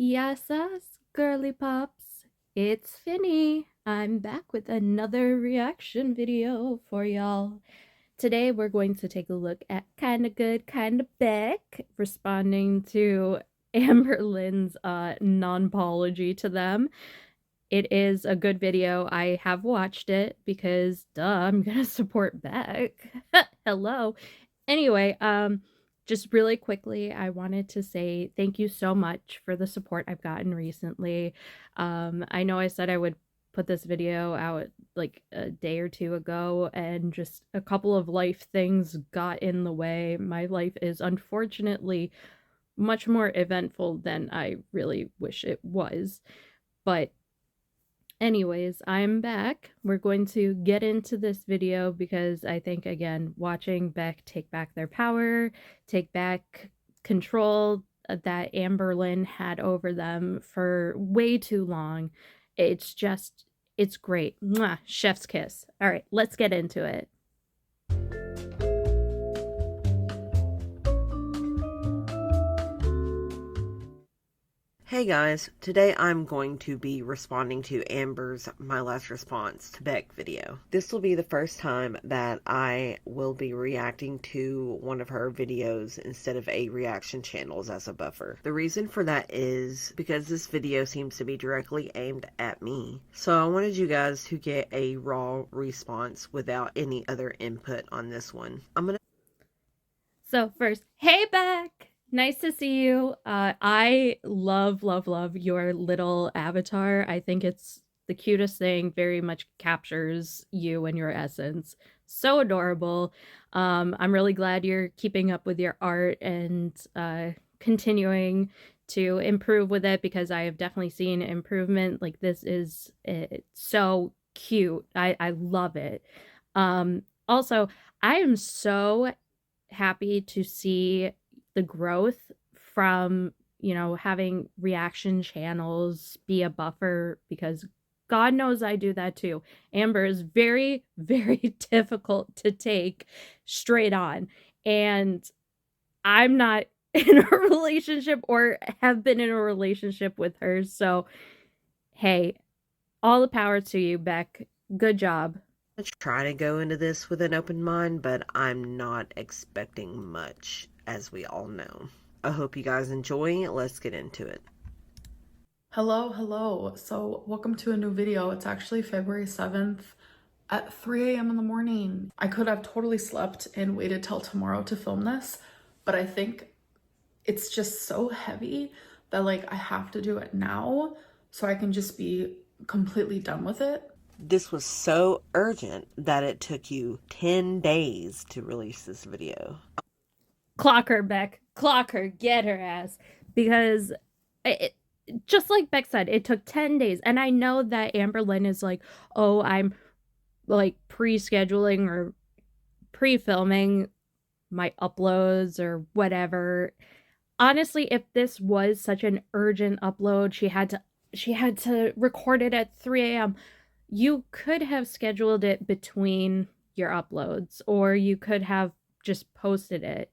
Yes, us, girly pops. It's Finny. I'm back with another reaction video for y'all. Today we're going to take a look at Kinda Good, Kinda Beck, responding to Amberlynn's non-apology to them. It is a good video. I have watched it because duh, I'm gonna support Beck. Hello. Anyway, just really quickly, I wanted to say thank you so much for the support I've gotten recently. I know I said I would put this video out like a day or two ago, and just a couple of life things got in the way. My life is unfortunately much more eventful than I really wish it was. But anyways, I'm back. We're going to get into this video because I think, again, watching Beck take back their power, take back control that Amberlynn had over them for way too long. It's great. Mwah, chef's kiss. All right, let's get into it. Hey guys, today I'm going to be responding to Amber's My Last Response to Beck video. This will be the first time that I will be reacting to one of her videos instead of a reaction channels as a buffer. The reason for that is because this video seems to be directly aimed at me. So I wanted you guys to get a raw response without any other input on this one. So first, hey Beck! Nice to see you. I love, love, love your little avatar. I think it's the cutest thing, very much captures you and your essence. So adorable. I'm really glad you're keeping up with your art and continuing to improve with it, because I have definitely seen improvement. Like, this is so cute. I love it. Also, I am so happy to see the growth from, having reaction channels be a buffer, because God knows I do that too. Amber is very, very difficult to take straight on. And I'm not in a relationship or have been in a relationship with her. So, hey, all the power to you, Beck. Good job. I try to go into this with an open mind, but I'm not expecting much, as we all know. I hope you guys enjoy. Let's get into it. Hello. So welcome to a new video. It's actually February 7th at 3 a.m. in the morning. I could have totally slept and waited till tomorrow to film this, but I think it's just so heavy that I have to do it now so I can just be completely done with it. This was so urgent that it took you 10 days to release this video. Clock her, Beck. Clock her. Get her ass. Because just like Beck said, it took 10 days. And I know that Amberlynn is like, oh, I'm like pre-scheduling or pre-filming my uploads or whatever. Honestly, if this was such an urgent upload, she had to record it at 3 a.m. You could have scheduled it between your uploads, or you could have just posted it.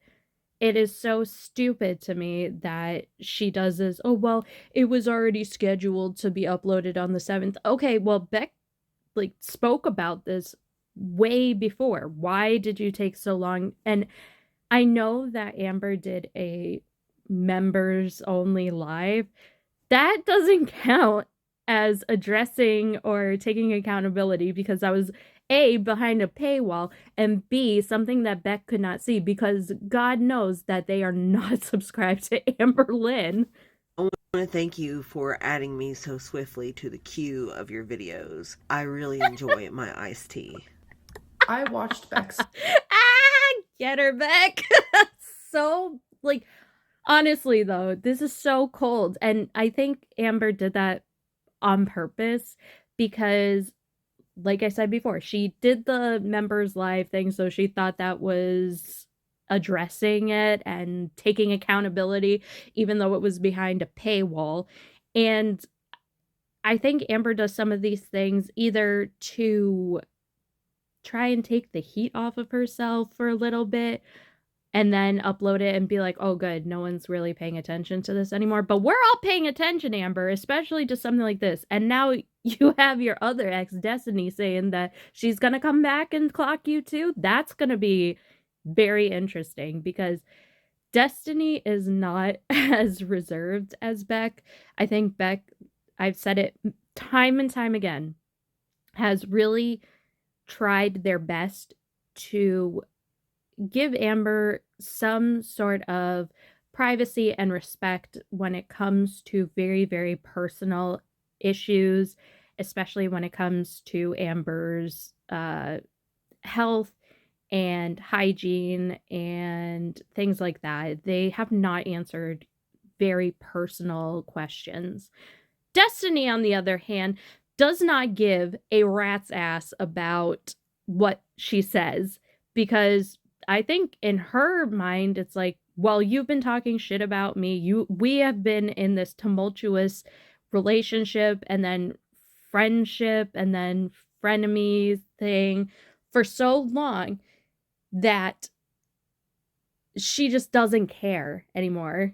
It is so stupid to me that she does this. Oh, well, it was already scheduled to be uploaded on the 7th. Okay, well, Beck spoke about this way before. Why did you take so long? And I know that Amber did a members only live. That doesn't count as addressing or taking accountability, because that was A, behind a paywall, and B, something that Beck could not see, because God knows that they are not subscribed to Amberlynn. I want to thank you for adding me so swiftly to the queue of your videos. I really enjoy my iced tea. I watched Beck's Get her, Beck. So, honestly though, this is so cold, and I think Amber did that on purpose, because like I said before, she did the members live thing, so she thought that was addressing it and taking accountability, even though it was behind a paywall. And I think Amber does some of these things either to try and take the heat off of herself for a little bit, and then upload it and be like, oh, good, no one's really paying attention to this anymore. But we're all paying attention, Amber, especially to something like this. And now you have your other ex, Destiny, saying that she's going to come back and clock you too. That's going to be very interesting because Destiny is not as reserved as Beck. I think Beck, I've said it time and time again, has really tried their best to give Amber some sort of privacy and respect when it comes to very, very personal issues, especially when it comes to Amber's health and hygiene and things like that. They have not answered very personal questions. Destiny, on the other hand, does not give a rat's ass about what she says because I think in her mind it's like, well, you've been talking shit about me. We have been in this tumultuous relationship and then friendship and then frenemies thing for so long that she just doesn't care anymore.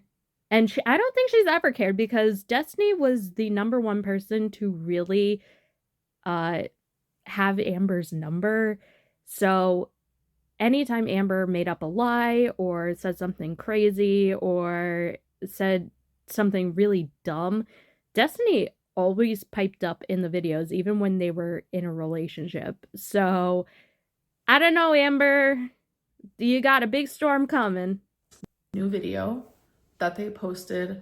And I don't think she's ever cared because Destiny was the number one person to really uh, have Amber's number. So anytime Amber made up a lie or said something crazy or said something really dumb, Destiny always piped up in the videos, even when they were in a relationship. So I don't know, Amber. You got a big storm coming. New video that they posted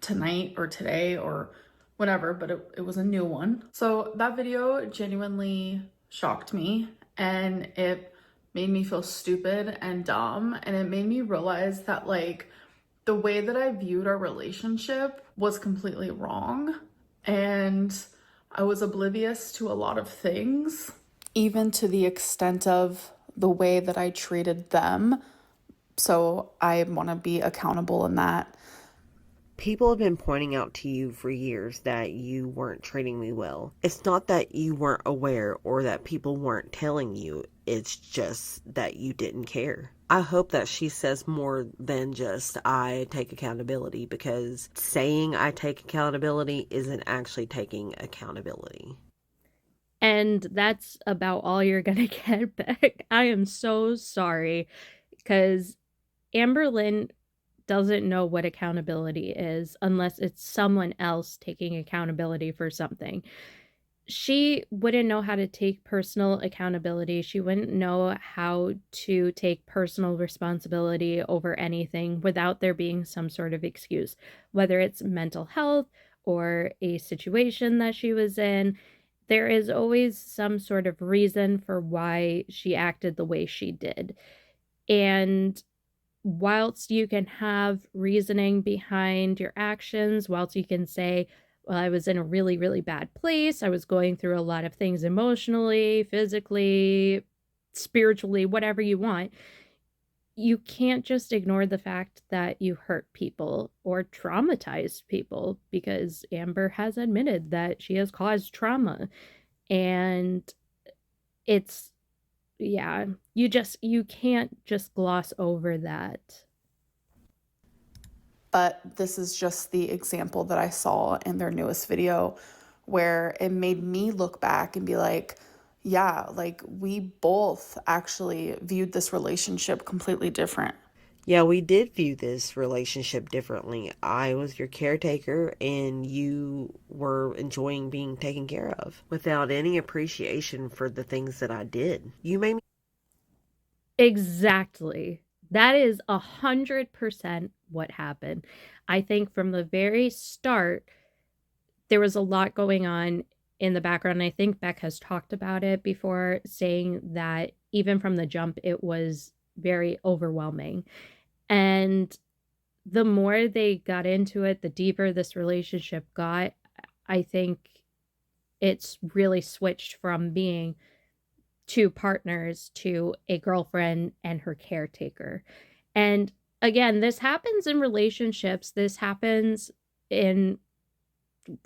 tonight or today or whatever, but it was a new one. So that video genuinely shocked me and it made me feel stupid and dumb, and it made me realize that like the way that I viewed our relationship was completely wrong, and I was oblivious to a lot of things, even to the extent of the way that I treated them. So I want to be accountable in that. People have been pointing out to you for years that you weren't treating me well. It's not that you weren't aware or that people weren't telling you, it's just that you didn't care. I hope that she says more than just, I take accountability, because saying I take accountability isn't actually taking accountability. And that's about all you're gonna get back. I am so sorry because Amberlynn doesn't know what accountability is unless it's someone else taking accountability for something. She wouldn't know how to take personal accountability. She wouldn't know how to take personal responsibility over anything without there being some sort of excuse, whether it's mental health or a situation that she was in. There is always some sort of reason for why she acted the way she did. And whilst you can have reasoning behind your actions, whilst you can say, well, I was in a really, really bad place. I was going through a lot of things emotionally, physically, spiritually, whatever you want. You can't just ignore the fact that you hurt people or traumatized people because Amber has admitted that she has caused trauma. And it's, yeah, you can't just gloss over that. But this is just the example that I saw in their newest video where it made me look back and be like, yeah, like we both actually viewed this relationship completely different. Yeah, we did view this relationship differently. I was your caretaker and you were enjoying being taken care of without any appreciation for the things that I did. You made me. Exactly. That is 100% what happened. I think from the very start, there was a lot going on in the background. I think Beck has talked about it before, saying that even from the jump, it was very overwhelming. And the more they got into it, the deeper this relationship got. I think it's really switched from being two partners to a girlfriend and her caretaker. And again, this happens in relationships. This happens in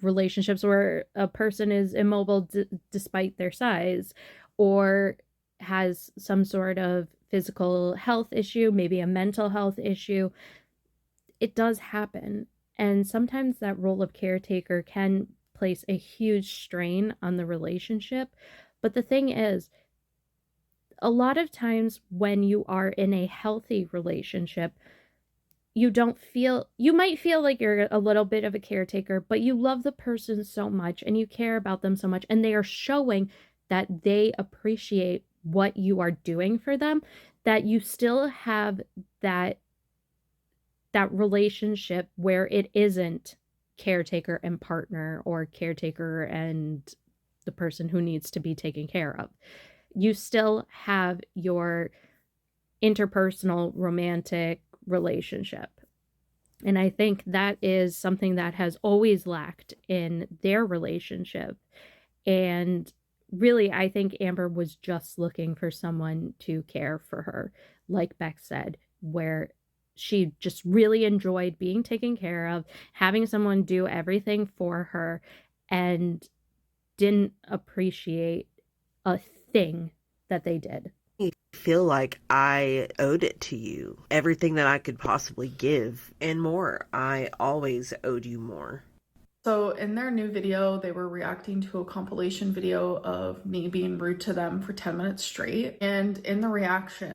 relationships where a person is immobile despite their size or has some sort of physical health issue, maybe a mental health issue. It does happen. And sometimes that role of caretaker can place a huge strain on the relationship. But the thing is, a lot of times when you are in a healthy relationship, you might feel like you're a little bit of a caretaker, but you love the person so much and you care about them so much, and they are showing that they appreciate what you are doing for them, that you still have that relationship where it isn't caretaker and partner, or caretaker and the person who needs to be taken care of. You still have your interpersonal romantic relationship. And I think that is something that has always lacked in their relationship. And really, I think Amber was just looking for someone to care for her, like Beck said, where she just really enjoyed being taken care of, having someone do everything for her, and didn't appreciate a thing that they did. I feel like I owed it to you. Everything that I could possibly give and more. I always owed you more. So in their new video, they were reacting to a compilation video of me being rude to them for 10 minutes straight. And in the reaction,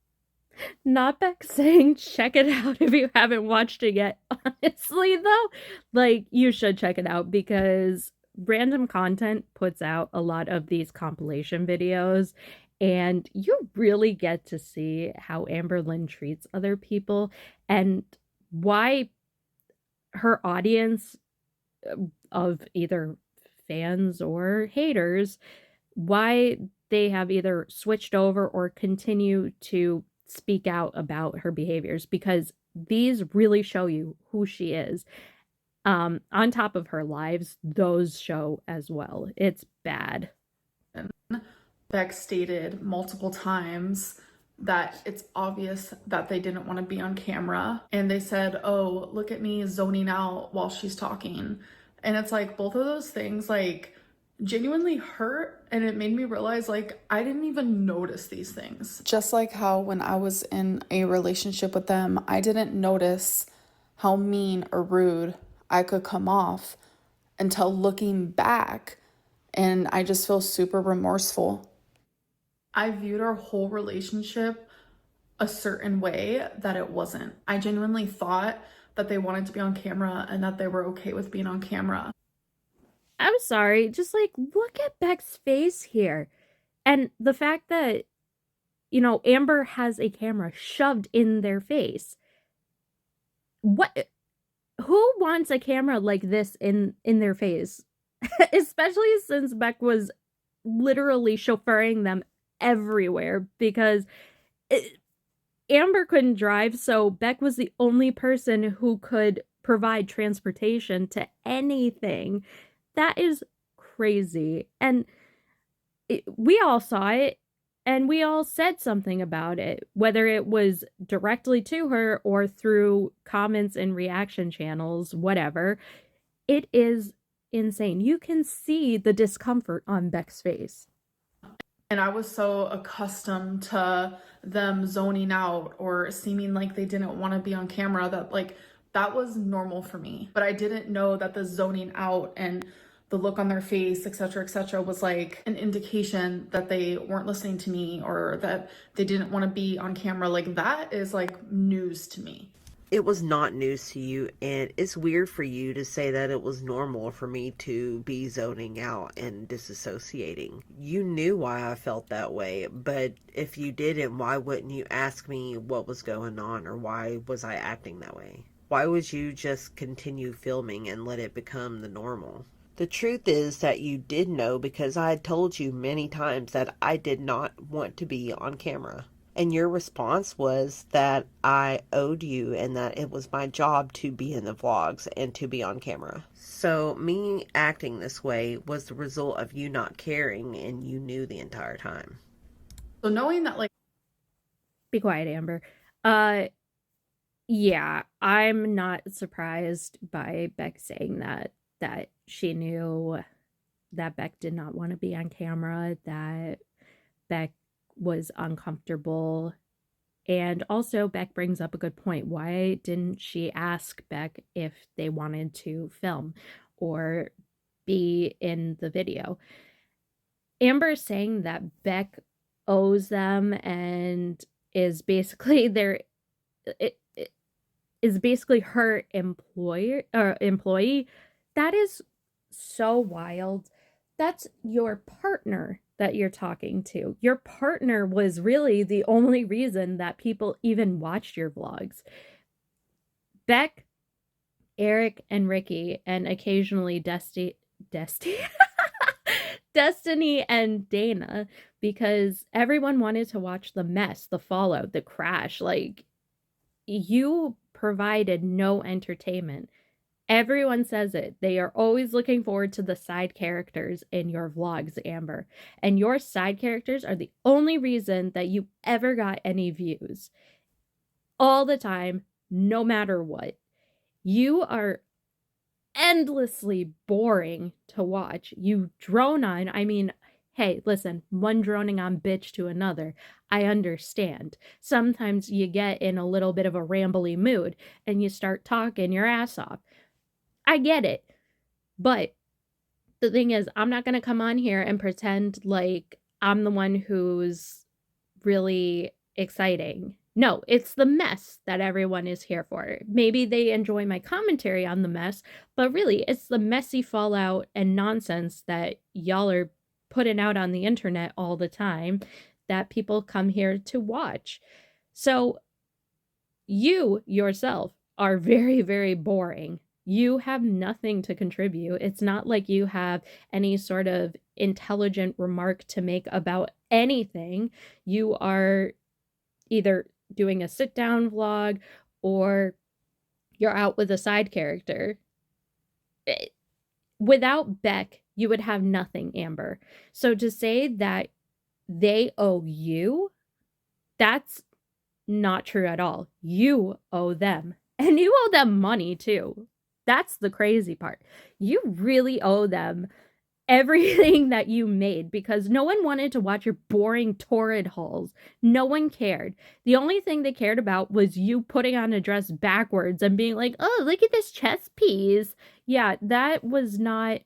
Not Beck saying check it out if you haven't watched it yet. Honestly, though, like, you should check it out because Random Content puts out a lot of these compilation videos, and you really get to see how Amberlynn treats other people and why her audience of either fans or haters, why they have either switched over or continue to speak out about her behaviors, because these really show you who she is. On top of her lives, those show as well. It's bad. Beck stated multiple times that it's obvious that they didn't want to be on camera. And they said, oh, look at me zoning out while she's talking. And it's like both of those things like genuinely hurt, and it made me realize like I didn't even notice these things. Just like how when I was in a relationship with them, I didn't notice how mean or rude I could come off until looking back, and I just feel super remorseful. I viewed our whole relationship a certain way that it wasn't. I genuinely thought that they wanted to be on camera and that they were okay with being on camera. I'm sorry, just like look at Beck's face here. And the fact that, Amber has a camera shoved in their face. What who wants a camera like this in their face? Especially since Beck was literally chauffeuring them everywhere because Amber couldn't drive, so Beck was the only person who could provide transportation to anything. That is crazy. And we all saw it and we all said something about it, whether it was directly to her or through comments and reaction channels, whatever. It is insane. You can see the discomfort on Beck's face. And I was so accustomed to them zoning out or seeming like they didn't want to be on camera that like that was normal for me. But I didn't know that the zoning out and the look on their face, etc., was like an indication that they weren't listening to me or that they didn't want to be on camera. Like that is like news to me. It was not news to you, and it's weird for you to say that it was normal for me to be zoning out and disassociating. You knew why I felt that way, but if you didn't, why wouldn't you ask me what was going on, or why was I acting that way? Why would you just continue filming and let it become the normal? The truth is that you did know because I had told you many times that I did not want to be on camera. And your response was that I owed you and that it was my job to be in the vlogs and to be on camera. So me acting this way was the result of you not caring, and you knew the entire time. So knowing that like Be quiet, Amber. Yeah, I'm not surprised by Beck saying that she knew that Beck did not want to be on camera, that Beck was uncomfortable And also, Beck brings up a good point. Why didn't she ask Beck if they wanted to film or be in the video? Amber is saying that Beck owes them and is basically their it is basically her employer or employee. That is so wild. That's your partner that you're talking to. Your partner was really the only reason that people even watched your vlogs. Beck, Eric, and Ricky, and occasionally Dusty, Destiny and Dana, because everyone wanted to watch the mess, the fallout, the crash. Like, you provided no entertainment. Everyone says it. They are always looking forward to the side characters in your vlogs, Amber. And your side characters are the only reason that you ever got any views. All the time, no matter what. You are endlessly boring to watch. You drone on. I mean, hey, listen, one droning on bitch to another. I understand. Sometimes you get in a little bit of a rambly mood and you start talking your ass off. I get it. But the thing is, I'm not going to come on here and pretend like I'm the one who's really exciting. No, it's the mess that everyone is here for. Maybe they enjoy my commentary on the mess, but really, it's the messy fallout and nonsense that y'all are putting out on the internet all the time that people come here to watch. So, you yourself are very, very boring. You have nothing to contribute. It's not like you have any sort of intelligent remark to make about anything. You are either doing a sit down vlog or you're out with a side character. Without Beck, you would have nothing, Amber. So to say that they owe you, that's not true at all. You owe them. And you owe them money too. That's the crazy part. You really owe them everything that you made because no one wanted to watch your boring torrid hauls. No one cared. The only thing they cared about was you putting on a dress backwards and being like, oh, look at this chest piece. Yeah, that was not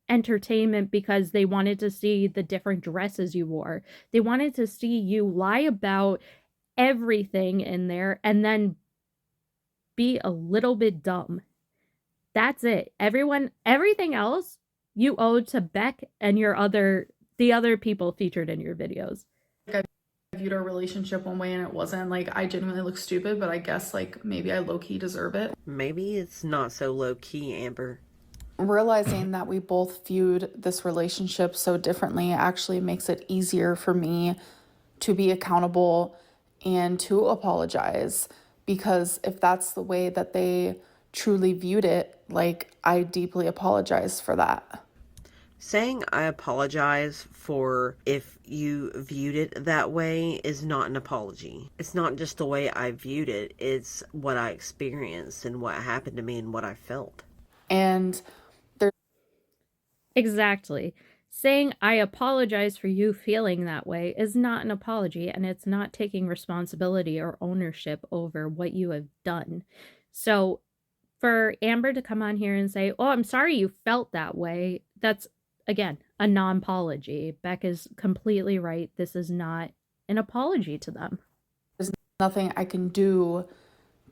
entertainment because they wanted to see the different dresses you wore. They wanted to see you lie about everything in there and then be a little bit dumb. That's it. Everything else you owe to Beck and the other people featured in your videos. I viewed our relationship one way and it wasn't. Like, I genuinely look stupid, but I guess like maybe I low-key deserve it. Maybe it's not so low-key, Amber. Realizing that we both viewed this relationship so differently actually makes it easier for me to be accountable and to apologize, because if that's the way that they truly viewed it, like, I deeply apologize for that. Saying I apologize for if you viewed it that way is not an apology. It's not just the way I viewed it, it's what I experienced and what happened to me and what I felt. And Exactly. Saying I apologize for you feeling that way is not an apology, and it's not taking responsibility or ownership over what you have done. So for Amber to come on here and say, oh, I'm sorry you felt that way, that's, again, a non-apology. Beck is completely right. This is not an apology to them. there's nothing I can do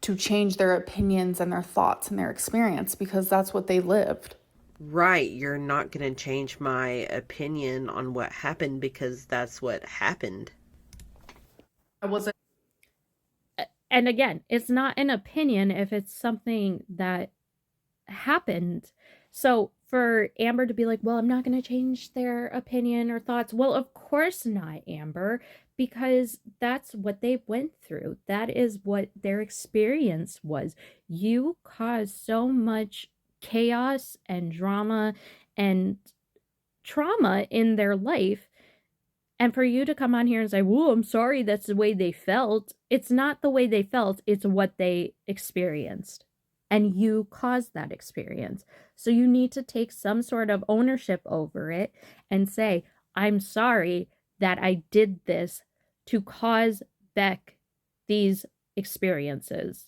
to change their opinions and their thoughts and their experience, because that's what they lived. Right, you're not going to change my opinion on what happened because that's what happened. I wasn't. And again, it's not an opinion if it's something that happened. So for Amber to be like, well, I'm not going to change their opinion or thoughts. Well, of course not, Amber, because that's what they went through. That is what their experience was. You caused so much chaos and drama and trauma in their life. And for you to come on here and say, whoa, I'm sorry, that's the way they felt. It's not the way they felt, it's what they experienced. And you caused that experience. So you need to take some sort of ownership over it and say, I'm sorry that I did this to cause Beck these experiences?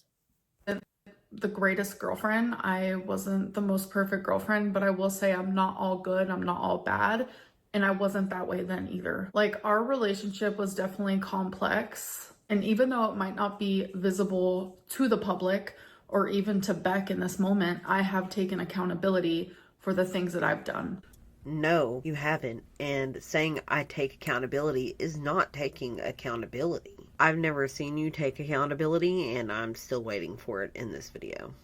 The greatest girlfriend. I wasn't the most perfect girlfriend, but I will say I'm not all good, I'm not all bad, and I wasn't that way then either. Like, our relationship was definitely complex, and even though it might not be visible to the public or even to Beck in this moment, I have taken accountability for the things that I've done. No, you haven't. And saying I take accountability is not taking accountability. I've never seen you take accountability, and I'm still waiting for it in this video.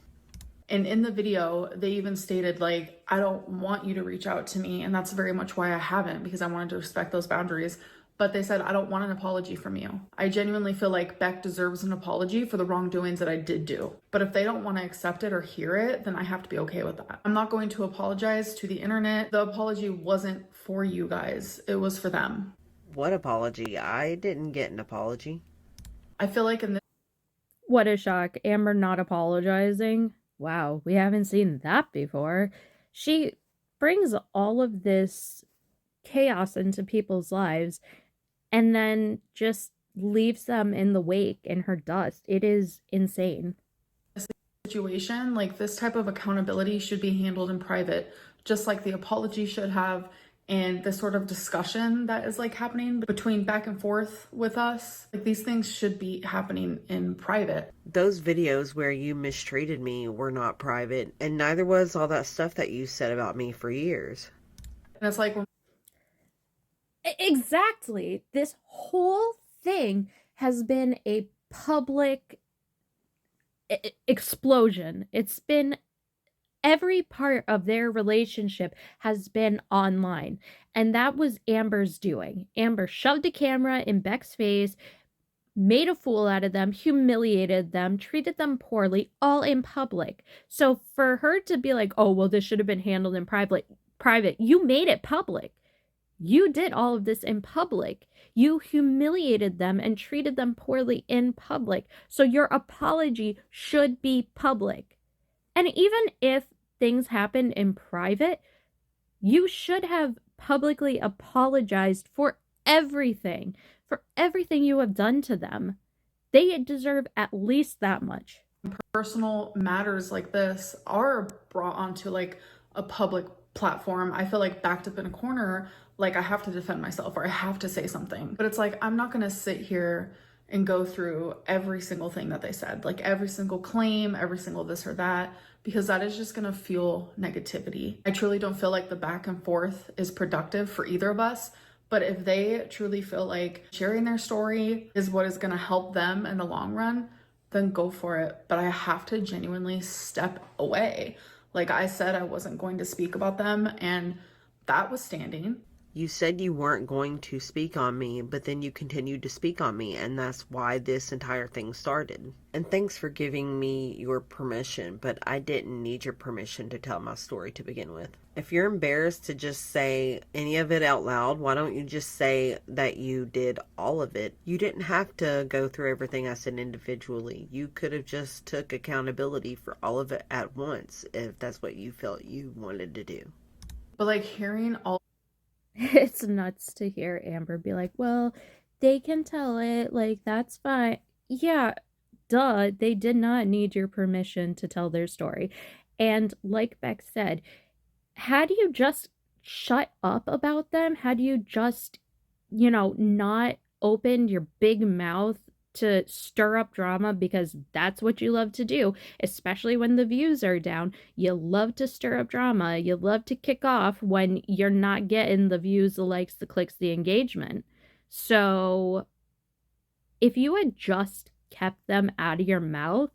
And in the video, they even stated, like, I don't want you to reach out to me. And that's very much why I haven't, because I wanted to respect those boundaries. But they said, I don't want an apology from you. I genuinely feel like Beck deserves an apology for the wrongdoings that I did do. But if they don't want to accept it or hear it, then I have to be okay with that. I'm not going to apologize to the internet. The apology wasn't for you guys, it was for them. What apology? I didn't get an apology. I feel like in this What a shock. Amber not apologizing. Wow, we haven't seen that before. She brings all of this chaos into people's lives and then just leaves them in the wake in her dust. It is insane. situation, like, this type of accountability should be handled in private, just like the apology should have, and the sort of discussion that is like happening between back and forth with us. Like, these things should be happening in private. Those videos where you mistreated me were not private, and neither was all that stuff that you said about me for years. And it's like, Exactly. This whole thing has been a public explosion. It's been every part of their relationship has been online. And that was Amber's doing. Amber shoved a camera in Beck's face, made a fool out of them, humiliated them, treated them poorly, all in public. So for her to be like, oh, well, this should have been handled in private, you made it public. You did all of this in public. You humiliated them and treated them poorly in public. So your apology should be public. And even if things happened in private, you should have publicly apologized for everything you have done to them. They deserve at least that much. personal matters like this are brought onto like a public platform, I feel like backed up in a corner, like I have to defend myself or I have to say something. But it's like, I'm not gonna sit here and go through every single thing that they said, like every single claim, every single this or that, because that is just gonna fuel negativity. I truly don't feel like the back and forth is productive for either of us. But if they truly feel like sharing their story is what is gonna help them in the long run, then go for it. But I have to genuinely step away. Like I said, I wasn't going to speak about them, and that was standing. You said you weren't going to speak on me, but then you continued to speak on me, and that's why this entire thing started. And thanks for giving me your permission, but I didn't need your permission to tell my story to begin with. If you're embarrassed to just say any of it out loud, why don't you just say that you did all of it? You didn't have to go through everything I said individually. You could have just took accountability for all of it at once if that's what you felt you wanted to do. But like hearing all It's nuts to hear Amber be like, well, they can tell it, like, that's fine. Yeah, duh, they did not need your permission to tell their story. And like Beck said, had you just shut up about them, had you just, not opened your big mouth to stir up drama, because that's what you love to do, especially when the views are down. You love to stir up drama. You love to kick off when you're not getting the views, the likes, the clicks, the engagement. So if you had just kept them out of your mouth,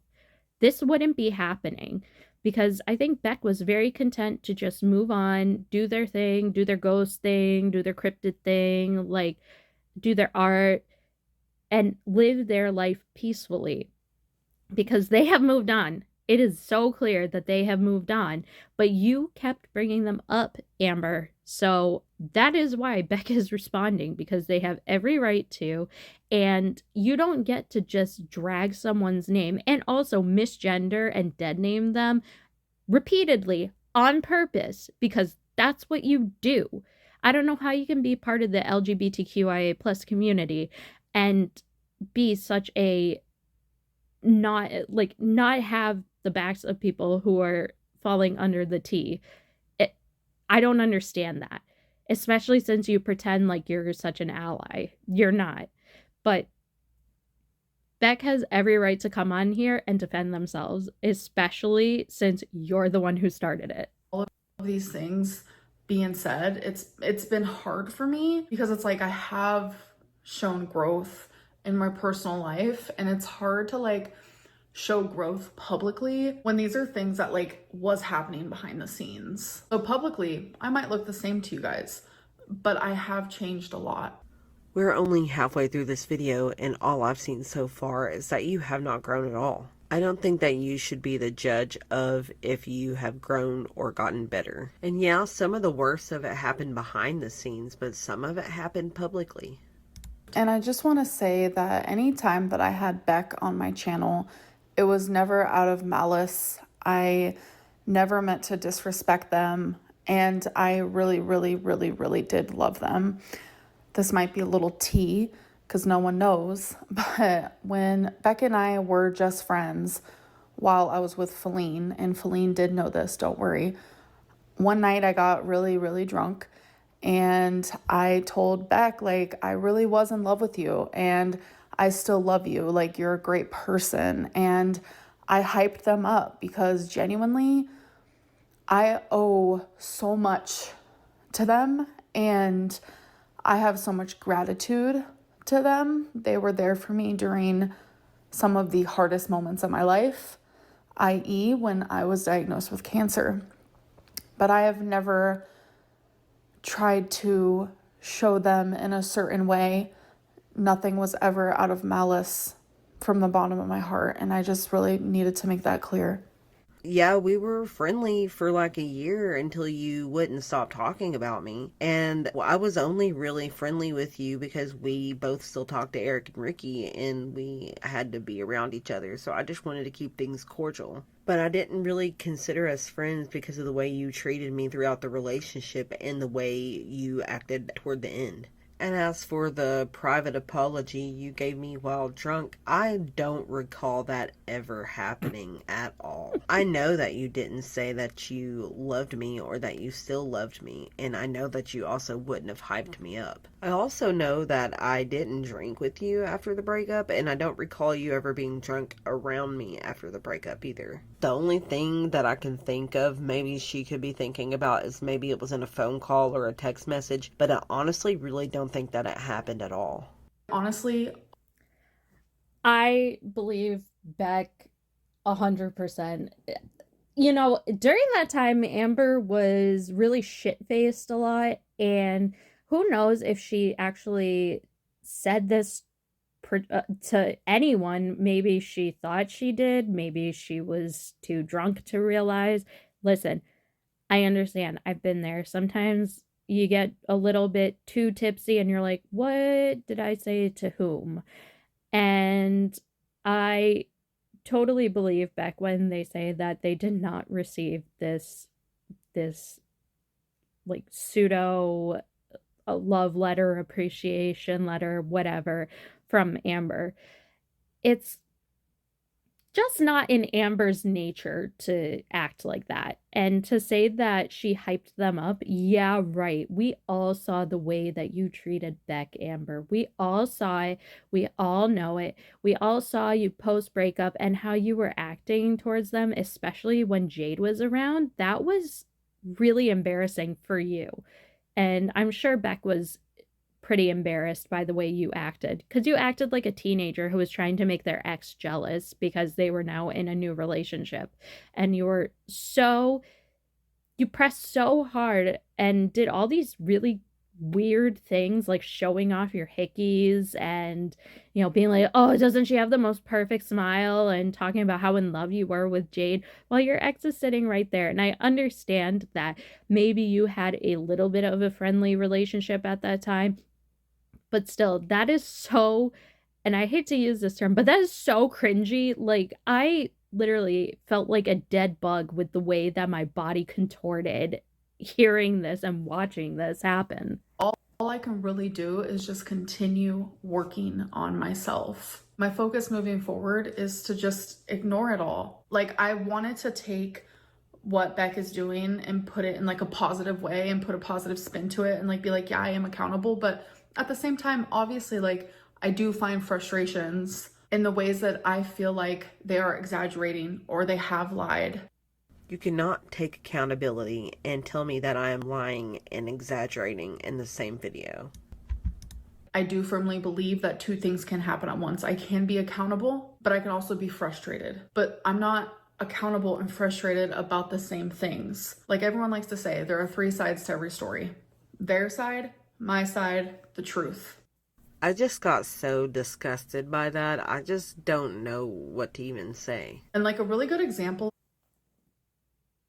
this wouldn't be happening. Because I think Beck was very content to just move on, do their thing, do their ghost thing, do their cryptid thing, like do their art, and live their life peacefully, because they have moved on. It is so clear that they have moved on, but you kept bringing them up, Amber. So that is why Beck is responding, because they have every right to, and you don't get to just drag someone's name and also misgender and dead name them repeatedly on purpose, because that's what you do. I don't know how you can be part of the LGBTQIA plus community and be such a not have the backs of people who are falling under the T. I don't understand that, especially since you pretend like you're such an ally. You're not. But Beck has every right to come on here and defend themselves, especially since you're the one who started it. All of these things being said, it's been hard for me because it's like I have shown growth in my personal life, and it's hard to like show growth publicly when these are things that like was happening behind the scenes. So publicly, I might look the same to you guys, but I have changed a lot. We're only halfway through this video, and all I've seen so far is that you have not grown at all. I don't think that you should be the judge of if you have grown or gotten better. And yeah, some of the worst of it happened behind the scenes, but some of it happened publicly. And I just want to say that anytime that I had Beck on my channel, it was never out of malice. I never meant to disrespect them. And I really, really, really, really did love them. This might be a little tea because no one knows. But when Beck and I were just friends while I was with Feline, and Feline did know this, don't worry. One night I got really, really drunk. And I told Beck, like, I really was in love with you and I still love you. Like, you're a great person. And I hyped them up because genuinely, I owe so much to them and I have so much gratitude to them. They were there for me during some of the hardest moments of my life, i.e., when I was diagnosed with cancer. But I have never tried to show them in a certain way. Nothing was ever out of malice from the bottom of my heart, and I just really needed to make that clear. Yeah, we were friendly for like a year until you wouldn't stop talking about me. And I was only really friendly with you because we both still talked to Eric and Ricky and we had to be around each other. So I just wanted to keep things cordial. But I didn't really consider us friends because of the way you treated me throughout the relationship and the way you acted toward the end. And as for the private apology you gave me while drunk, I don't recall that ever happening at all. I know that you didn't say that you loved me or that you still loved me, and I know that you also wouldn't have hyped me up. I also know that I didn't drink with you after the breakup, and I don't recall you ever being drunk around me after the breakup either. The only thing that I can think of maybe she could be thinking about is maybe it was in a phone call or a text message, but I honestly really don't think that it happened at all. Honestly, I believe Beck 100%. You know, during that time, Amber was really shit-faced a lot, and who knows if she actually said this to anyone. Maybe she thought she did. Maybe she was too drunk to realize. Listen, I understand. I've been there. Sometimes you get a little bit too tipsy and you're like, what did I say to whom? And I totally believe Beck when they say that they did not receive this like pseudo love letter, appreciation letter, whatever from Amber. It's just not in Amber's nature to act like that. And to say that she hyped them up, yeah, right. We all saw the way that you treated Beck, Amber. We all saw it. We all know it. We all saw you post breakup and how you were acting towards them, especially when Jade was around. That was really embarrassing for you. And I'm sure Beck was pretty embarrassed by the way you acted, because you acted like a teenager who was trying to make their ex jealous because they were now in a new relationship. And you pressed so hard and did all these really weird things, like showing off your hickeys and, you know, being like, oh, doesn't she have the most perfect smile, and talking about how in love you were with Jade while your ex is sitting right there. And I understand that maybe you had a little bit of a friendly relationship at that time, but still, that is so, and I hate to use this term, but that is so cringy. Like, I literally felt like a dead bug with the way that my body contorted hearing this and watching this happen. all I can really do is just continue working on myself. My focus moving forward is to just ignore it all. Like, I wanted to take what Beck is doing and put it in like a positive way and put a positive spin to it and like be like, yeah, I am accountable. But at the same time, obviously, like, I do find frustrations in the ways that I feel like they are exaggerating or they have lied. You cannot take accountability and tell me that I am lying and exaggerating in the same video. I do firmly believe that two things can happen at once. I can be accountable, but I can also be frustrated. But I'm not accountable and frustrated about the same things. Like everyone likes to say, there are three sides to every story: their side, my side, the truth. I just got so disgusted by that. I just don't know what to even say. And like a really good example,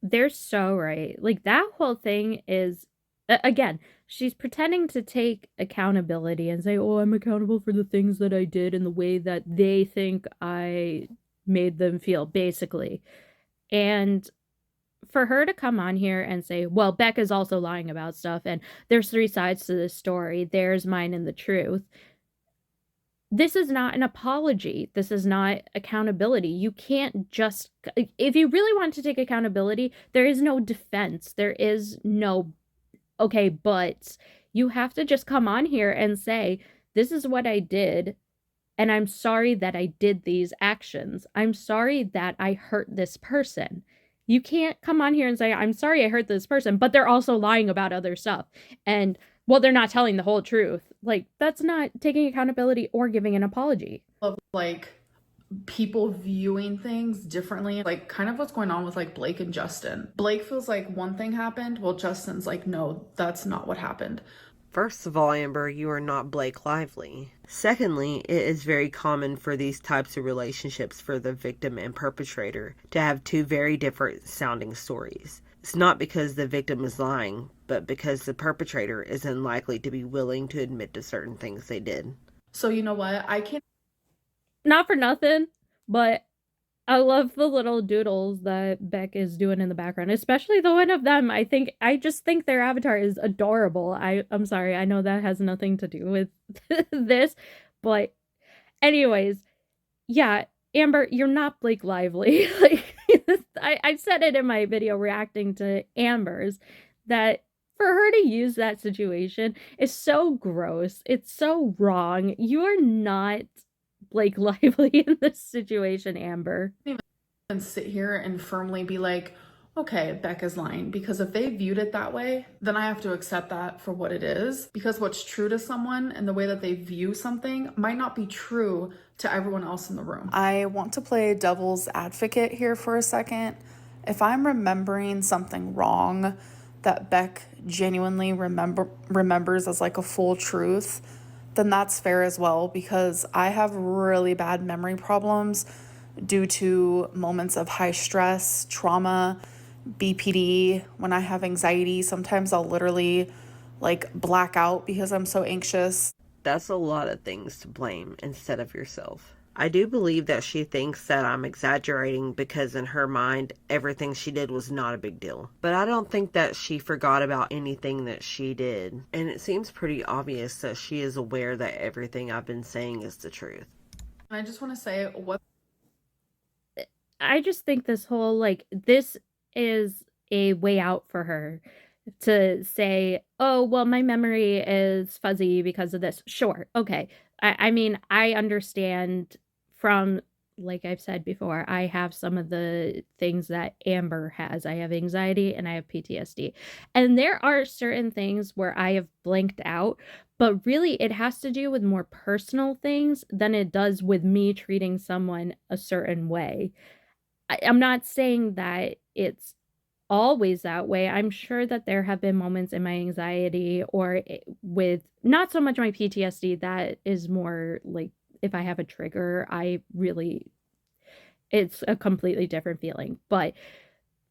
They're so right. Like that whole thing is again, she's pretending to take accountability and say, "Oh, I'm accountable for the things that I did and the way that they think I made them feel," basically. And for her to come on here and say, "Well, Beck is also lying about stuff and there's three sides to this story. There's mine and the truth." This is not an apology. This is not accountability. You can't just, if you really want to take accountability, there is no defense. There is no, okay, but you have to just come on here and say, this is what I did. And I'm sorry that I did these actions. I'm sorry that I hurt this person. You can't come on here and say, I'm sorry I hurt this person, but they're also lying about other stuff. And, well, they're not telling the whole truth. Like, that's not taking accountability or giving an apology. of like people viewing things differently, like kind of what's going on with like Blake and Justin. Blake feels like one thing happened, while Justin's like, no, that's not what happened. First of all, Amber, you are not Blake Lively. Secondly, it is very common for these types of relationships for the victim and perpetrator to have two very different sounding stories. It's not because the victim is lying, but because the perpetrator is unlikely to be willing to admit to certain things they did. So you know what? I can't Not for nothing, but I love the little doodles that Beck is doing in the background, especially the one of them. I just think their avatar is adorable. I'm sorry, I know that has nothing to do with this, but anyways, yeah, Amber, you're not Blake Lively. Like I said it in my video reacting to Amber's that for her to use that situation is so gross. It's so wrong. You are not Blake Lively in this situation, Amber. even sit here and firmly be like, okay, Beck is lying, because if they viewed it that way, then I have to accept that for what it is, because what's true to someone and the way that they view something might not be true to everyone else in the room. I want to play devil's advocate here for a second. If I'm remembering something wrong that Beck genuinely remembers as like a full truth, then that's fair as well, because I have really bad memory problems due to moments of high stress, trauma, BPD. When I have anxiety, sometimes I'll literally like black out because I'm so anxious. That's a lot of things to blame instead of yourself. I do believe that she thinks that I'm exaggerating because in her mind, everything she did was not a big deal. But I don't think that she forgot about anything that she did. And it seems pretty obvious that she is aware that everything I've been saying is the truth. And I just want to say, what I just think this whole like this is a way out for her to say, "Oh, well, my memory is fuzzy because of this." Sure, okay. I mean, I understand from like I've said before, I have some of the things that Amber has. I have anxiety and I have PTSD. And there are certain things where I have blanked out, but really it has to do with more personal things than it does with me treating someone a certain way. I'm not saying that it's always that way. I'm sure that there have been moments in my anxiety or with not so much my PTSD, that is more like if I have a trigger, it's a completely different feeling. But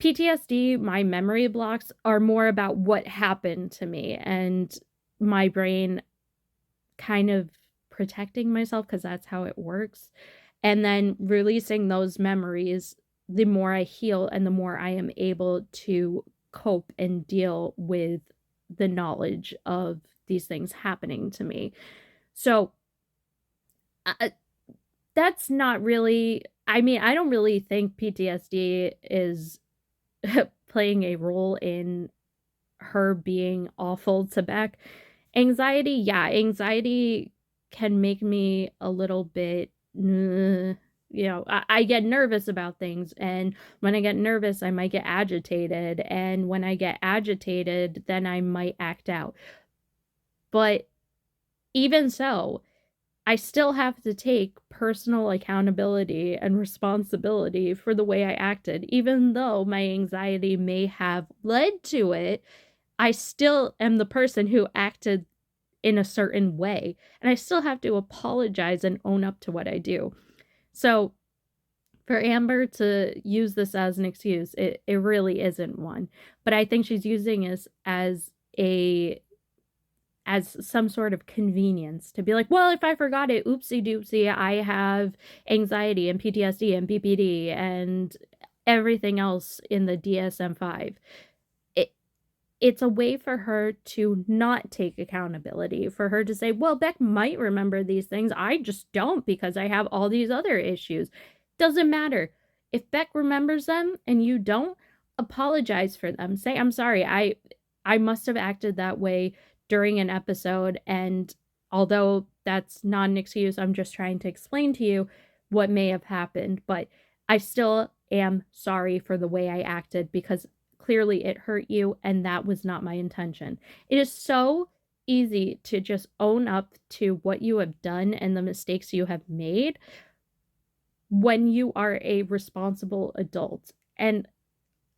PTSD, my memory blocks are more about what happened to me and my brain kind of protecting myself because that's how it works. And then releasing those memories, the more I heal and the more I am able to cope and deal with the knowledge of these things happening to me. So, that's not really, I mean, I don't really think PTSD is playing a role in her being awful to Beck. Anxiety, yeah, anxiety can make me a little bit, I get nervous about things. And when I get nervous, I might get agitated. And when I get agitated, then I might act out. But even so, I still have to take personal accountability and responsibility for the way I acted. Even though my anxiety may have led to it, I still am the person who acted in a certain way. And I still have to apologize and own up to what I do. So for Amber to use this as an excuse, it really isn't one. But I think she's using this as some sort of convenience to be like, well, if I forgot it, oopsie doopsie, I have anxiety and PTSD and BPD and everything else in the DSM 5. It's a way for her to not take accountability, for her to say, well, Beck might remember these things. I just don't because I have all these other issues. Doesn't matter. If Beck remembers them and you don't, apologize for them. Say, I'm sorry. I must have acted that way during an episode. And although that's not an excuse, I'm just trying to explain to you what may have happened. But I still am sorry for the way I acted because clearly it hurt you and that was not my intention. It is so easy to just own up to what you have done and the mistakes you have made when you are a responsible adult. And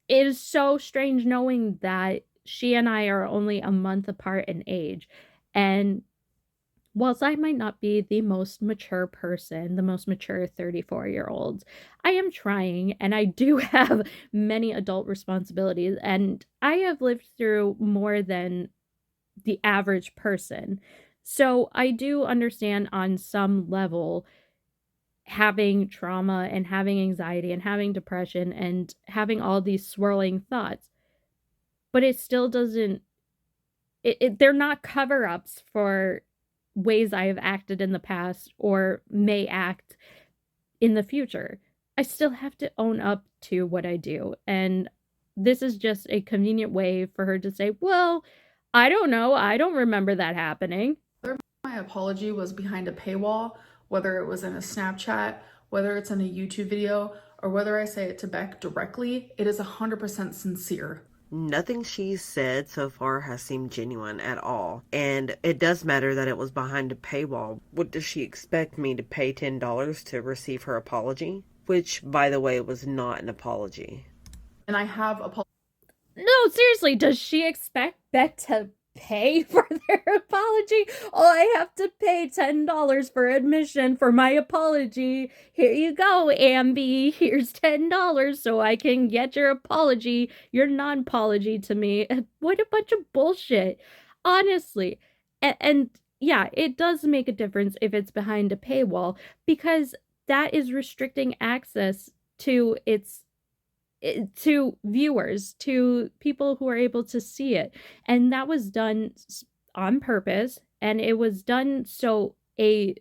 it is so strange knowing that she and I are only a month apart in age. And whilst I might not be the most mature person, the most mature 34-year-old, I am trying and I do have many adult responsibilities. And I have lived through more than the average person. So I do understand on some level having trauma and having anxiety and having depression and having all these swirling thoughts. But it still doesn't, they're not cover ups for ways I have acted in the past or may act in the future. I still have to own up to what I do. And this is just a convenient way for her to say, well, I don't know. I don't remember that happening. My apology was behind a paywall, whether it was in a Snapchat, whether it's in a YouTube video, or whether I say it to Beck directly, it is 100% sincere. Nothing she's said so far has seemed genuine at all. And it does matter that it was behind a paywall. What does she expect me to pay $10 to receive her apology? Which, by the way, was not an apology. And I have apologized. No, seriously, does she expect Beck to pay for their apology? Oh, I have to pay $10 for admission for my apology. Here you go, Amby. Here's $10 so I can get your apology, your non-apology to me. What a bunch of bullshit. Honestly. And yeah, it does make a difference if it's behind a paywall because that is restricting access to viewers, to people who are able to see it. And that was done on purpose. And it was done so a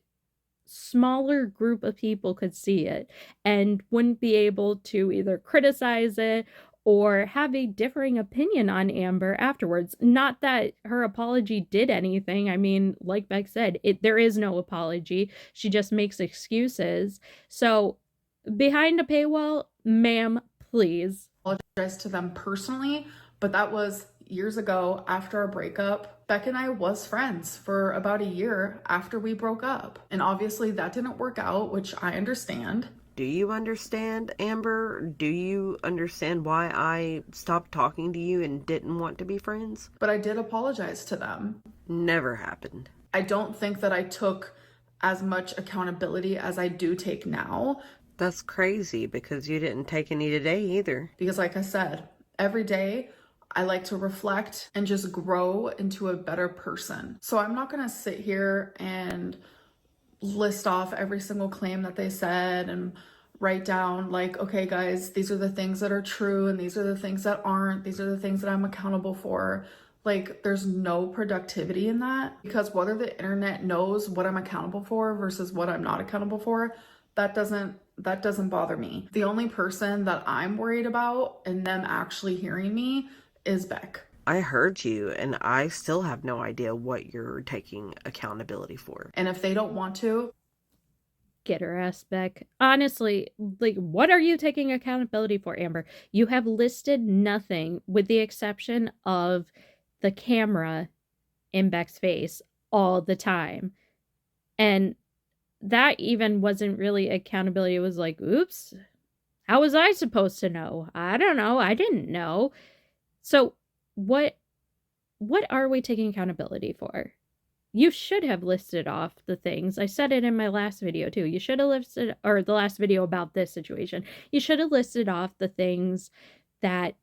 smaller group of people could see it and wouldn't be able to either criticize it or have a differing opinion on Amber afterwards. Not that her apology did anything. I mean, like Beck said, there is no apology. She just makes excuses. So behind a paywall, ma'am, please. Apologize to them personally, but that was years ago after our breakup. Beck and I was friends for about a year after we broke up. And obviously that didn't work out, which I understand. Do you understand, Amber? Do you understand why I stopped talking to you and didn't want to be friends? But I did apologize to them. Never happened. I don't think that I took as much accountability as I do take now. That's crazy because you didn't take any today either. Because like I said, every day I like to reflect and just grow into a better person. So I'm not going to sit here and list off every single claim that they said and write down like, okay guys, these are the things that are true and these are the things that aren't. These are the things that I'm accountable for. Like, there's no productivity in that because whether the internet knows what I'm accountable for versus what I'm not accountable for, That doesn't bother me. The only person that I'm worried about and them actually hearing me is Beck. I heard you, and I still have no idea what you're taking accountability for. And if they don't want to, get her ass back. Honestly, like, what are you taking accountability for, Amber? You have listed nothing with the exception of the camera in Beck's face all the time. And that even wasn't really accountability. It was like, oops, how was I supposed to know? I don't know. I didn't know. So what are we taking accountability for? You should have listed off the things. I said it in my last video too. You should have listed, or the last video about this situation, you should have listed off the things that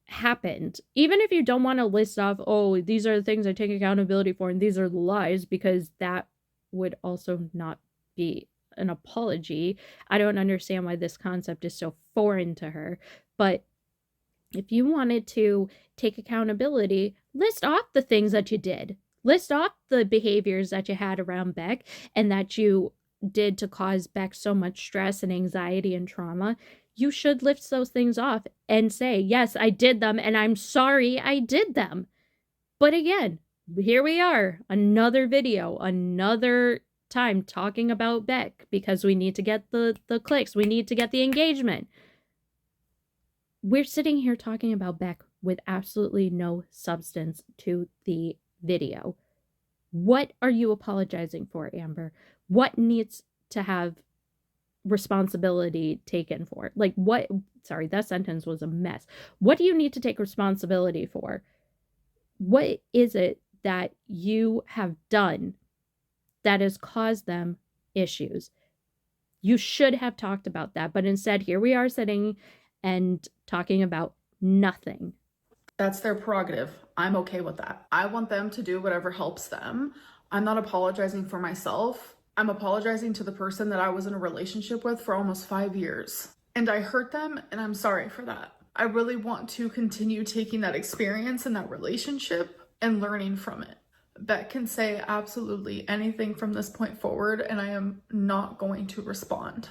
happened. Even if you don't want to list off, oh, these are the things I take accountability for and these are the lies, because that would also not be an apology. I don't understand why this concept is so foreign to her. But if you wanted to take accountability, list off the things that you did. List off the behaviors that you had around Beck and that you did to cause Beck so much stress and anxiety and trauma. You should list those things off and say, yes, I did them and I'm sorry I did them. But again, here we are, another video, another time talking about Beck because we need to get the clicks, we need to get the engagement. We're sitting here talking about Beck with absolutely no substance to the video. What are you apologizing for, Amber? What needs to have responsibility taken for? Like, what? Sorry, that sentence was a mess. What do you need to take responsibility for? What is it that you have done that has caused them issues? You should have talked about that, but instead, here we are sitting and talking about nothing. that's their prerogative. I'm okay with that. I want them to do whatever helps them. I'm not apologizing for myself. I'm apologizing to the person that I was in a relationship with for almost 5 years. And I hurt them, and I'm sorry for that. I really want to continue taking that experience and that relationship and learning from it. Beck can say absolutely anything from this point forward, and I am not going to respond.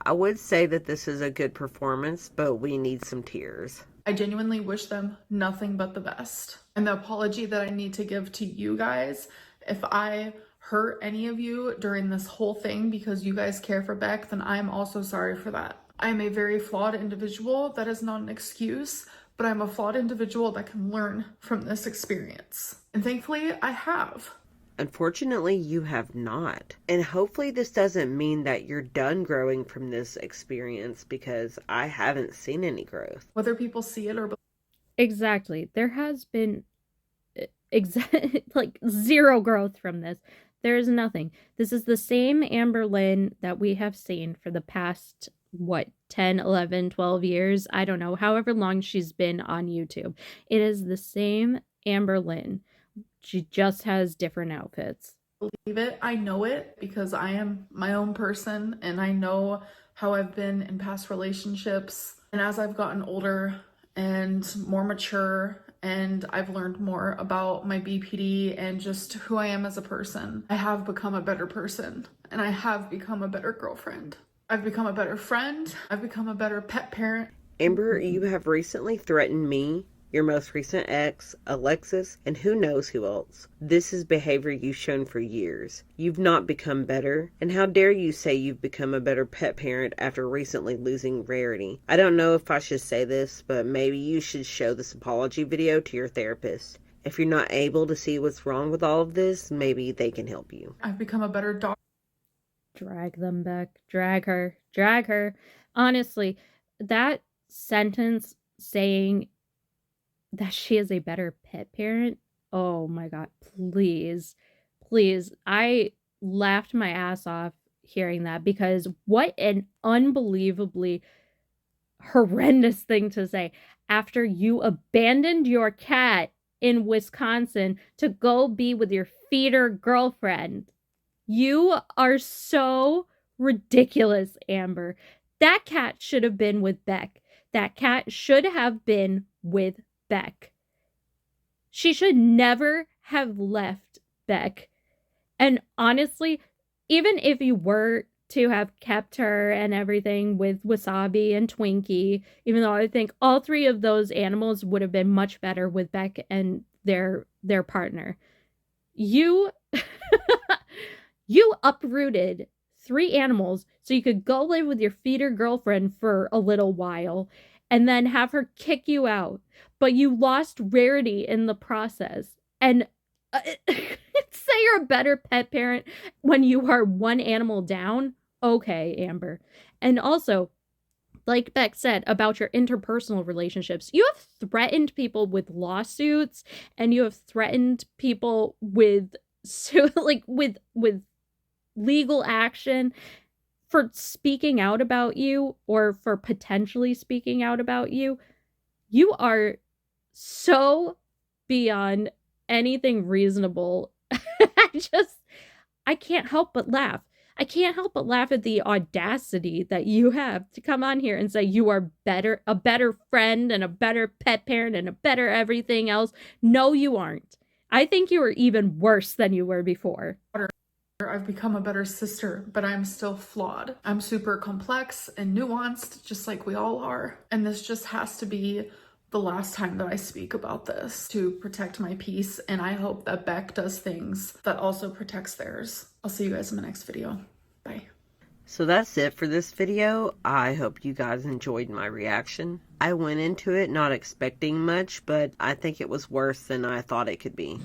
I would say that this is a good performance, but we need some tears. I genuinely wish them nothing but the best. And the apology that I need to give to you guys, if I hurt any of you during this whole thing because you guys care for Beck, then I'm also sorry for that. I am a very flawed individual. That is not an excuse, but I'm a flawed individual that can learn from this experience. And thankfully, I have. Unfortunately, you have not. And hopefully this doesn't mean that you're done growing from this experience, because I haven't seen any growth. Whether people see it or... Exactly. There has been like zero growth from this. There is nothing. This is the same Amberlynn that we have seen for the past, 10, 11, 12 years? I don't know. However long she's been on YouTube. It is the same Amberlynn. She just has different outfits. Believe it. I know it because I am my own person and I know how I've been in past relationships. And as I've gotten older and more mature and I've learned more about my BPD and just who I am as a person, I have become a better person and I have become a better girlfriend. I've become a better friend. I've become a better pet parent. Amber, you have recently threatened me, your most recent ex, Alexis, and who knows who else. This is behavior you've shown for years. You've not become better, and how dare you say you've become a better pet parent after recently losing Rarity. I don't know if I should say this, but maybe you should show this apology video to your therapist. If you're not able to see what's wrong with all of this, maybe they can help you. I've become a better dog. Drag them back. Drag her. Drag her. Honestly, that sentence saying that she is a better pet parent, oh my god, please. Please. I laughed my ass off hearing that, because what an unbelievably horrendous thing to say after you abandoned your cat in Wisconsin to go be with your feeder girlfriend. You are so ridiculous, Amber. That cat should have been with Beck. That cat should have been with Beck. She should never have left Beck. And honestly, even if you were to have kept her and everything with Wasabi and Twinkie, even though I think all three of those animals would have been much better with Beck and their partner. You you uprooted three animals so you could go live with your feeder girlfriend for a little while and then have her kick you out. But you lost Rarity in the process. And say you're a better pet parent when you are one animal down. Okay, Amber. And also, like Beck said about your interpersonal relationships, you have threatened people with lawsuits and you have threatened people with with legal action for speaking out about you or for potentially speaking out about you. You are so beyond anything reasonable. I can't help but laugh. I can't help but laugh at the audacity that you have to come on here and say you are a better friend and a better pet parent and a better everything else. No, you aren't. I think you are even worse than you were before. I've become a better sister, but I'm still flawed. I'm super complex and nuanced, just like we all are. And this just has to be the last time that I speak about this to protect my peace. And I hope that Beck does things that also protects theirs. I'll see you guys in the next video. Bye. So that's it for this video. I hope you guys enjoyed my reaction. I went into it not expecting much, but I think it was worse than I thought it could be.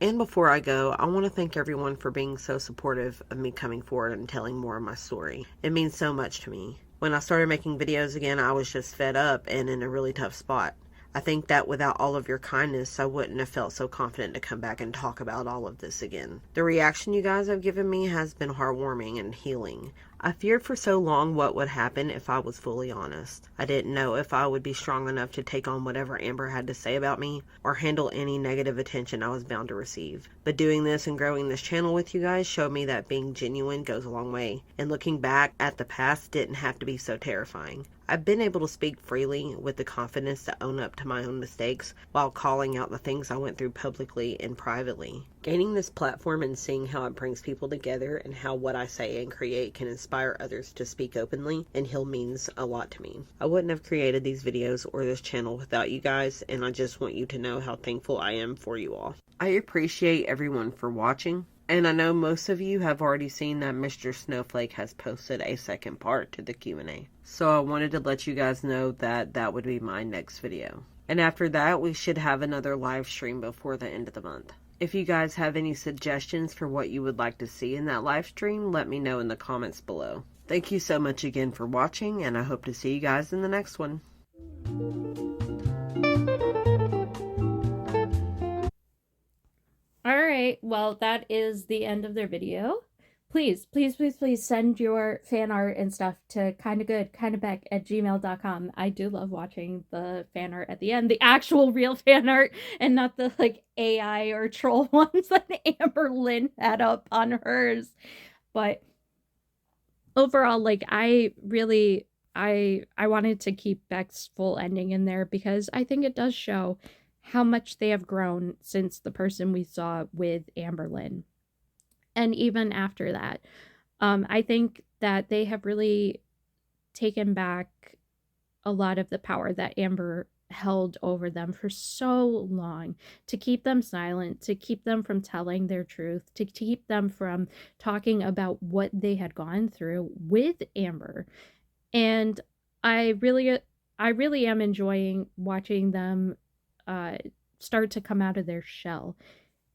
And before I go, I want to thank everyone for being so supportive of me coming forward and telling more of my story. It means so much to me. When I started making videos again, I was just fed up and in a really tough spot. I think that without all of your kindness, I wouldn't have felt so confident to come back and talk about all of this again. The reaction you guys have given me has been heartwarming and healing. I feared for so long what would happen if I was fully honest. I didn't know if I would be strong enough to take on whatever Amber had to say about me or handle any negative attention I was bound to receive. But doing this and growing this channel with you guys showed me that being genuine goes a long way, and looking back at the past didn't have to be so terrifying. I've been able to speak freely with the confidence to own up to my own mistakes while calling out the things I went through publicly and privately. Gaining this platform and seeing how it brings people together and how what I say and create can inspire others to speak openly and heal means a lot to me. I wouldn't have created these videos or this channel without you guys, and I just want you to know how thankful I am for you all. I appreciate everyone for watching. And I know most of you have already seen that Mr. Snowflake has posted a second part to the Q&A. So I wanted to let you guys know that that would be my next video. And after that, we should have another live stream before the end of the month. If you guys have any suggestions for what you would like to see in that live stream, let me know in the comments below. Thank you so much again for watching, and I hope to see you guys in the next one. Alright, well, that is the end of their video. Please, please, please, please send your fan art and stuff to kindagoodkindabeck@gmail.com. I do love watching the fan art at the end, the actual real fan art, and not the like AI or troll ones that Amberlynn had up on hers. But overall, like, I wanted to keep Beck's full ending in there because I think it does show how much they have grown since the person we saw with Amberlynn. And even after that, I think that they have really taken back a lot of the power that Amber held over them for so long, to keep them silent, to keep them from telling their truth, to keep them from talking about what they had gone through with Amber. And I really am enjoying watching them start to come out of their shell.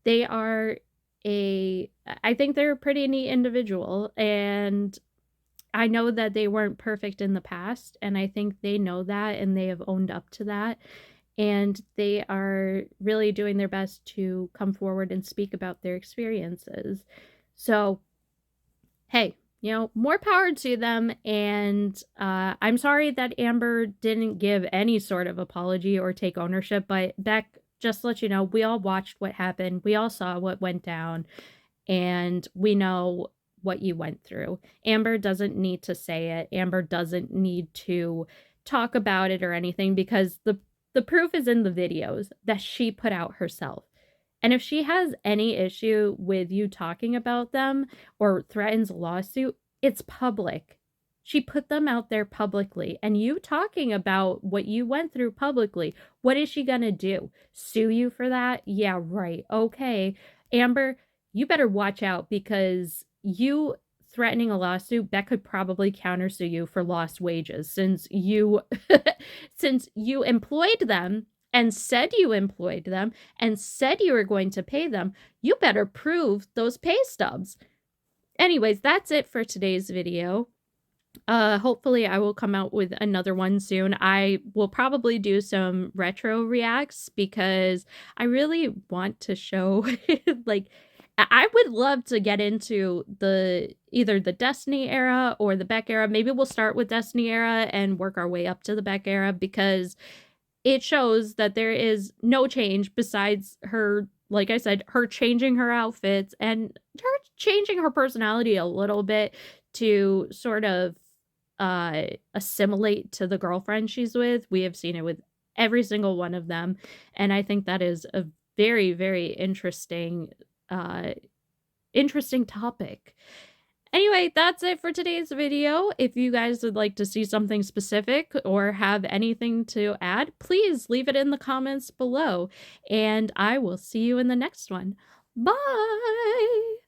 They are I think they're a pretty neat individual, and I know that they weren't perfect in the past, and I think they know that, and they have owned up to that, and they are really doing their best to come forward and speak about their experiences. So, hey, you know, more power to them, and I'm sorry that Amber didn't give any sort of apology or take ownership, but Beck, just to let you know, we all watched what happened, we all saw what went down, and we know what you went through. Amber doesn't need to say it. Amber doesn't need to talk about it or anything, because the proof is in the videos that she put out herself. And if she has any issue with you talking about them or threatens a lawsuit, It's public. She put them out there publicly. And you talking about what you went through publicly, what is she going to do? Sue you for that? Yeah, right. Okay. Amber, you better watch out because you threatening a lawsuit, Beck could probably countersue you for lost wages since you since you employed them and said you employed them and said you were going to pay them. You better prove those pay stubs. Anyways, that's it for today's video. Hopefully I will come out with another one soon. I will probably do some retro reacts because I really want to show like I would love to get into the either the Destiny era or the Beck era. Maybe we'll start with Destiny era and work our way up to the Beck era because it shows that there is no change besides her, like I said, her changing her outfits and her changing her personality a little bit to sort of assimilate to the girlfriend she's with. We have seen it with every single one of them. And I think that is a very, very interesting topic. Anyway, that's it for today's video. If you guys would like to see something specific or have anything to add, please leave it in the comments below. And I will see you in the next one. Bye!